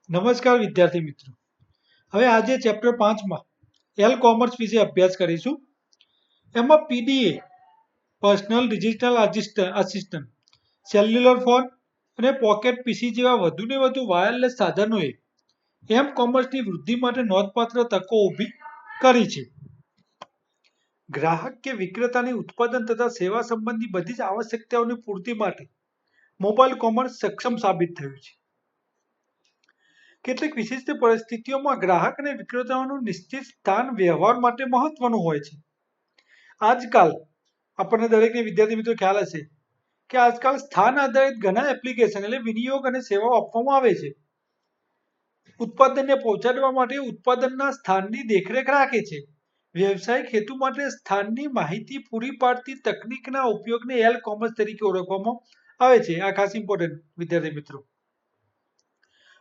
નમસ્કાર વિદ્યાર્થી મિત્રો. હવે આજે ચેપ્ટર 5માં એલ કોમર્સ વિશે અભ્યાસ કરીશું. એમાં PDA personal digital assistant, cellular phone અને પોકેટ પીસી જેવા વધુને વધુ વાયરલેસ સાધનોએ એમ કોમર્સની વૃદ્ધિ માટે નોંધપાત્ર તકો ઊભી કરી છે. ગ્રાહક કે વિક્રેતાની ઉત્પાદન તથા સેવા સંબંધી બધી જ આવશ્યકતાઓની પૂર્તિ માટે મોબાઈલ કોમર્સ સક્ષમ સાબિત થયું છે. કેટલીક વિશિષ્ટ પરિસ્થિતિઓમાં ગ્રાહક અને વિક્રેતાઓનું નિશ્ચિત સ્થાન વ્યવહાર માટે મહત્વનું હોય છે. આજકાલ આપણને દરેકને વિદ્યાર્થી મિત્રો ખ્યાલ હશે કે આજકાલ સ્થાન આધારિત ઘણા એપ્લિકેશન એટલે વિનિયોગ અને સેવાઓ આપવામાં આવે છે. ઉત્પાદનને પહોંચાડવા માટે ઉત્પાદનના સ્થાનની દેખરેખ રાખે છે. વ્યવસાયિક હેતુ માટે સ્થાનની માહિતી પૂરી પાડતી તકનીકના ઉપયોગને એલ કોમર્સ તરીકે ઓળખવામાં આવે છે. આ ખાસ ઇમ્પોર્ટન્ટ વિદ્યાર્થી મિત્રો.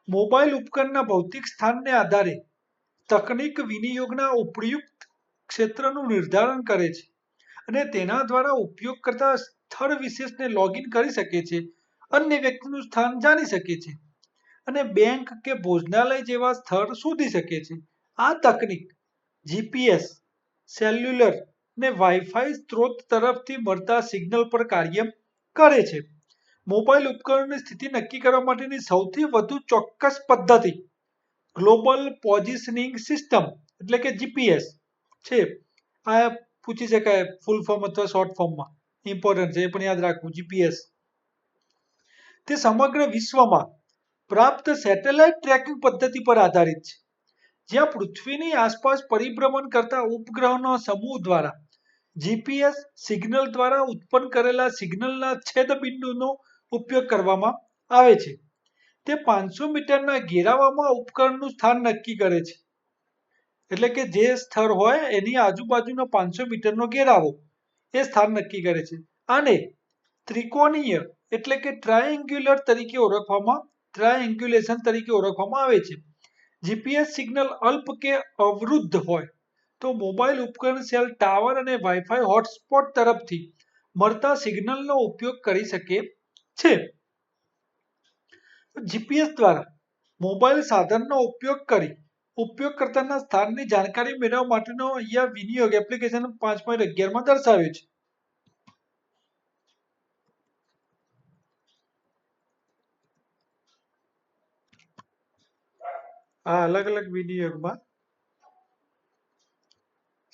મોબાઈલ ઉપકરણના ભૌતિક સ્થાનને આધારે તકનીક વિનિયોગના ઉપયુક્ત ક્ષેત્રનું નિર્ધારણ કરે છે અને તેના દ્વારા ઉપયોગકર્તા સ્થળ વિશેષને લોગિન કરી શકે છે, અન્ય વ્યક્તિનું સ્થાન જાણી શકે છે અને બેંક કે ભોજનાલય જેવા સ્થળ શોધી શકે છે. આ તકનીક જીપીએસ, સેલ્યુલર ને વાઈફાઈ સ્ત્રોત તરફથી મળતા સિગ્નલ પર કાર્ય કરે છે. મોબાઈલ ઉપકરણની સ્થિતિ નક્કી કરવા માટેની સૌથી વધુ ચોક્કસ પદ્ધતિ ગ્લોબલ પોઝિશનિંગ સિસ્ટમ એટલે કે જીપીએસ છે. આ પૂછી શકાય ફૂલ ફોર્મ અથવા શોર્ટ ફોર્મમાં, ઇમ્પોર્ટન્ટ છે, એ પણ યાદ રાખવું. જીપીએસ તે સમગ્ર વિશ્વમાં પ્રાપ્ત સેટેલાઇટ ટ્રેકિંગ પદ્ધતિ પર આધારિત છે, જ્યાં પૃથ્વીની આસપાસ પરિભ્રમણ કરતા ઉપગ્રહોના સમૂહ દ્વારા જીપીએસ સિગ્નલ દ્વારા ઉત્પન્ન કરેલા સિગ્નલના છેદબિંદુનો ઉપયોગ કરવામાં આવે છે. તે 500 મીટરના ઘેરાવામાં ઉપકરણનું સ્થાન નક્કી કરે છે. એટલે કે જે સ્થળ હોય એની આજુબાજુનો 500 મીટરનો ઘેરાવો એ સ્થાન નક્કી કરે છે. આને ત્રિકોણીય એટલે કે ટ્રાયેંગ્યુલેશન તરીકે ઓળખવામાં આવે છે. જીપીએસ સિગ્નલ અલ્પ કે અવરુદ્ધ હોય તો મોબાઈલ ઉપકરણ સેલ ટાવર અને વાઈફાઈ હોટસ્પોટ તરફથી મળતા સિગ્નલનો ઉપયોગ કરી શકે છે. જીપીએસ દ્વારા મોબાઈલ સાધનનો ઉપયોગ કરી ઉપયોગકર્તાના સ્થાનની જાણકારી મેળવવા માટેનો અહીંયા વિનિયોગ એપ્લિકેશન 5.11માં દર્શાવ્યું છે. આ અલગ અલગ વિનિયોગમાં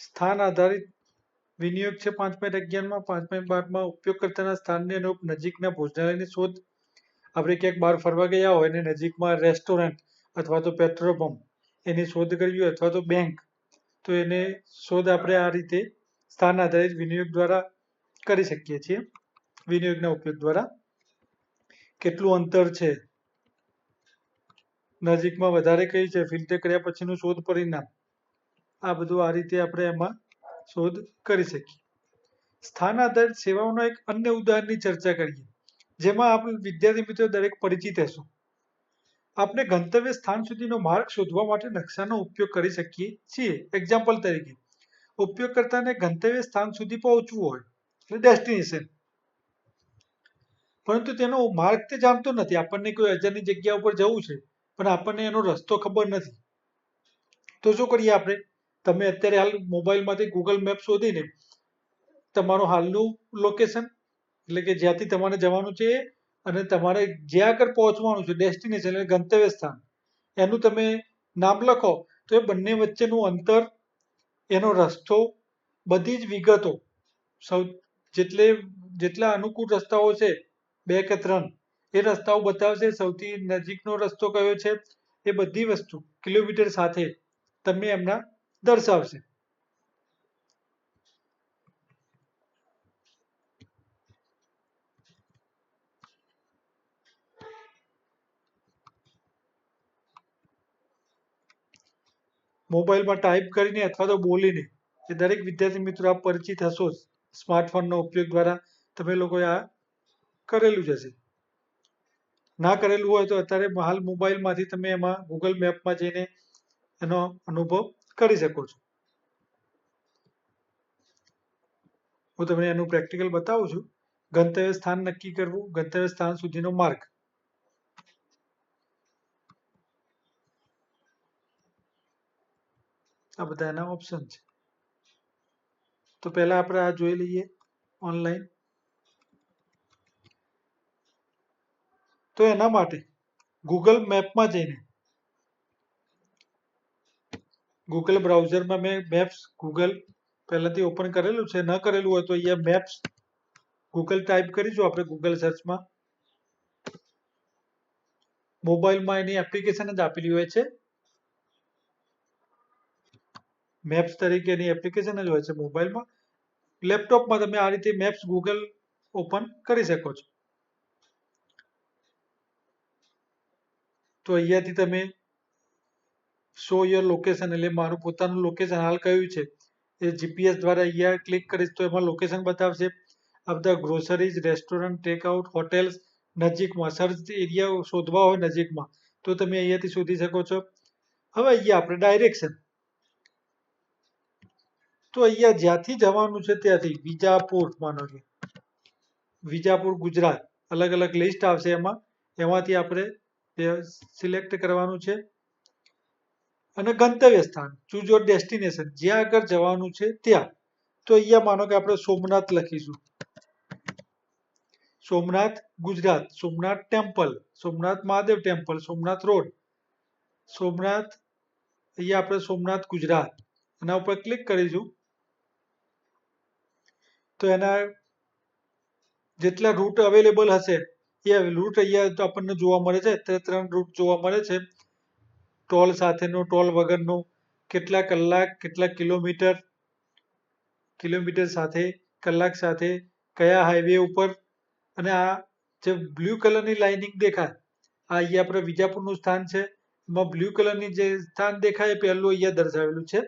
સ્થાન આધારિત વિનિયોગ છે. 5.11માં 5.12માં ઉપયોગકર્તાના સ્થાનને અનુરૂપ નજીકના ભોજનાલયની શોધ. આપણે ક્યાંક બહાર ફરવા ગયા હોય અને નજીકમાં રેસ્ટોરન્ટ અથવા તો પેટ્રોલ પંપ એની શોધ કરવી હોય અથવા તો બેંક, તો એને શોધ આપણે આ રીતે સ્થાન આધારિત વિનિયોગ દ્વારા કરી શકીએ છીએ. વિનિયોગના ઉપયોગ દ્વારા કેટલું અંતર છે, નજીકમાં વધારે કઈ છે, ફિલ્ટર કર્યા પછીનું શોધ પરિણામ, આ બધું આ રીતે આપણે એમાં શોધ કરી શકીએ. સ્થાન આધારિત સેવાઓના એક અન્ય ઉદાહરણની ચર્ચા કરીએ, જેમાં આપણે વિદ્યાર્થી મિત્રો દરેક પરિચિત હશું. આપણે ગંતવ્ય સ્થાન સુધીનો માર્ગ શોધવા માટે નકશાનો ઉપયોગ કરી શકીએ છીએ. એક્ઝામ્પલ તરીકે ઉપયોગકર્તાને ગંતવ્ય સ્થાન સુધી પહોંચવું હોય એટલે ડેસ્ટિનેશન, પરંતુ તેનો માર્ગ તે જાણતો નથી. આપણને કોઈ અજાણી જગ્યા ઉપર જવું છે પણ આપણને એનો રસ્તો ખબર નથી, તો શું કરીએ આપણે? તમે અત્યારે હાલ મોબાઈલમાંથી ગૂગલ મેપ શોધીને તમારું હાલનું લોકેશન એટલે કે જ્યાંથી તમારે જવાનું છે અને તમારે જ્યાં આગળ પહોંચવાનું છે ડેસ્ટિનેશન એટલે ગંતવ્ય સ્થાન, એનું તમે નામ લખો તો એ બંને વચ્ચેનું અંતર, એનો રસ્તો, બધી જ વિગતો, જેટલા અનુકૂળ રસ્તાઓ છે 2 કે 3 એ રસ્તાઓ બતાવશે. સૌથી નજીકનો રસ્તો કયો છે એ બધી વસ્તુ કિલોમીટર સાથે તમને એમના દર્શાવશે. મોબાઈલમાં ટાઈપ કરીને અથવા તો બોલીને એ દરેક વિદ્યાર્થી મિત્રો આપ પરિચિત હશો જ. સ્માર્ટફોનનો ઉપયોગ દ્વારા તમે લોકોએ આ કરેલું જ હશે. ના કરેલું હોય તો અત્યારે હાલ મોબાઈલમાંથી તમે એમાં ગૂગલ મેપમાં જઈને એનો અનુભવ કરી શકો છો. હું તમને એનું પ્રેક્ટિકલ બતાવું છું. ગંતવ્ય સ્થાન નક્કી કરવું, ગંતવ્ય સ્થાન સુધીનો માર્ગ. આ બધા એના ઓપ્શન છે. તો પહેલા આપણે આ જોઈ લઈએ ઓનલાઈન. તો એના માટે ગૂગલ મેપમાં જઈને ગૂગલ બ્રાઉઝરમાં મેં મેપ્સ ગૂગલ પહેલાથી ઓપન કરેલું છે. ન કરેલું હોય તો અહીંયા મેપ્સ ગૂગલ ટાઈપ કરીશું આપણે ગૂગલ સર્ચમાં. મોબાઈલમાં એની એપ્લિકેશન જ આપેલી હોય છે. મેપ્સ તરીકેની એપ્લિકેશન જ હોય છે મોબાઈલમાં. લેપટોપમાં તમે આ રીતે મેપ્સ ગૂગલ ઓપન કરી શકો છો. તો અહીંયાથી તમે શો યોર લોકેશન એટલે મારું પોતાનું લોકેશન હાલ કયું છે એ જીપીએસ દ્વારા અહીંયા ક્લિક કરીશ તો એમાં લોકેશન બતાવશે. આ બધા ગ્રોસરીઝ, રેસ્ટોરન્ટ, ટેકઆઉટ, હોટેલ્સ નજીકમાં સર્ચ એરિયા શોધવા હોય નજીકમાં તો તમે અહીંયાથી શોધી શકો છો. હવે અહીંયા આપણે ડાયરેક્શન. તો અહીંયા જ્યાંથી જવાનું છે ત્યાંથી વિજાપુર માનો કે વિજાપુર ગુજરાત અલગ અલગ લિસ્ટ આવશે એમાંથી આપણે સિલેક્ટ કરવાનું છે. અને ગંતવ્ય સ્થાન ચૂઝ યોર ડેસ્ટિનેશન જ્યાં આગળ જવાનું છે ત્યાં. તો અહીંયા માનો કે આપણે સોમનાથ લખીશું. Somnath Gujarat, Somnath temple, Somnath Mahadev temple, Somnath road, Somnath અહીંયા આપણે સોમનાથ ગુજરાત એના ઉપર ક્લિક કરીશું. તો એના જેટલા રૂટ અવેલેબલ હશે એ રૂટ અહીંયા તો આપણને જોવા મળે છે. અત્યારે 3 રૂટ જોવા મળે છે. ટોલ સાથેનો, ટોલ વગરનો, કેટલા કલાક, કેટલા કિલોમીટર, કિલોમીટર સાથે, કલાક સાથે, કયા હાઈવે ઉપર. અને આ જે બ્લુ કલરની લાઇનિંગ દેખાય આ અહીંયા આપણે વિજાપુરનું સ્થાન છે. એમાં બ્લુ કલરની જે સ્થાન દેખાય એ પહેલું અહીંયા દર્શાવેલું છે.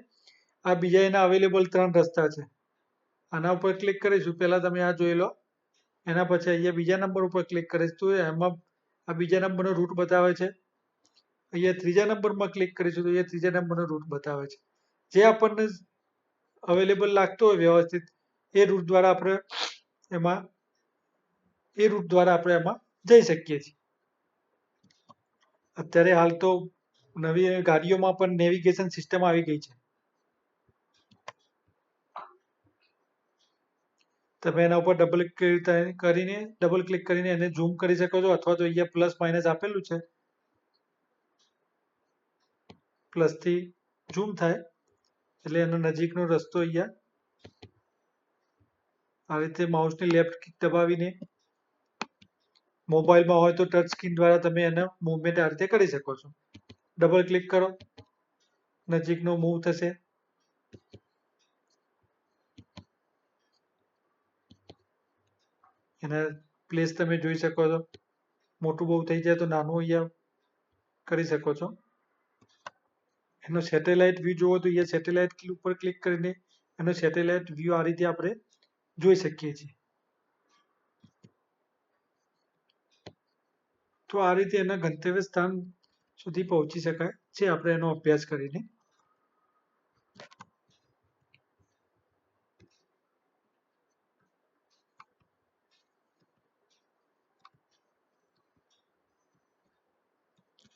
આ બીજા એના અવેલેબલ 3 રસ્તા છે. આના ઉપર ક્લિક કરીશું. પહેલા તમે આ જોઈ લો. એના પછી અહીંયા બીજા નંબર ઉપર ક્લિક કરીશ તો એમાં આ બીજા નંબરનો રૂટ બતાવે છે. અહીંયા ત્રીજા નંબરમાં ક્લિક કરીશું તો અહીંયા ત્રીજા નંબરનો રૂટ બતાવે છે. જે આપણને અવેલેબલ લાગતો હોય વ્યવસ્થિત એ રૂટ દ્વારા આપણે એમાં જઈ શકીએ છીએ. અત્યારે હાલ તો નવી ગાડીઓમાં પણ નેવિગેશન સિસ્ટમ આવી ગઈ છે. તમે એના ઉપર ડબલ ક્લિક કરીને એને ઝૂમ કરી શકો છો અથવા તો અહીંયા પ્લસ માઇનસ આપેલું છે પ્લસથી ઝૂમ થાય એટલે એનો નજીકનો રસ્તો અહીંયા આ રીતે માઉસની લેફ્ટ ક્લિક દબાવીને મોબાઈલમાં હોય તો ટચ સ્ક્રીન દ્વારા તમે એનો મૂવમેન્ટ આ રીતે કરી શકો છો. ડબલ ક્લિક કરો નજીકનો મૂવ થશે. એના પ્લેસ તમે જોઈ શકો છો. મોટું બહુ થઈ જાય તો નાનું અહીંયા કરી શકો છો. એનો સેટેલાઇટ વ્યૂ જોવો તો અહીંયા સેટેલાઇટ ઉપર ક્લિક કરીને એનો સેટેલાઇટ વ્યૂ આ રીતે આપણે જોઈ શકીએ છીએ. તો આ રીતે એના ગંતવ્ય સ્થાન સુધી પહોંચી શકાય છે આપણે એનો અભ્યાસ કરીને.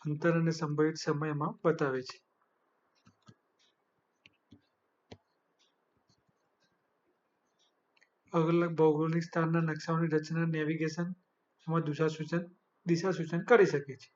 અંતર અને સંભવિત સમયમાં બતાવે છે. અલગ અલગ ભૌગોલિક સ્થાનના નકશાઓની રચના નેવિગેશન એમાં દિશા સૂચન કરી શકે છે.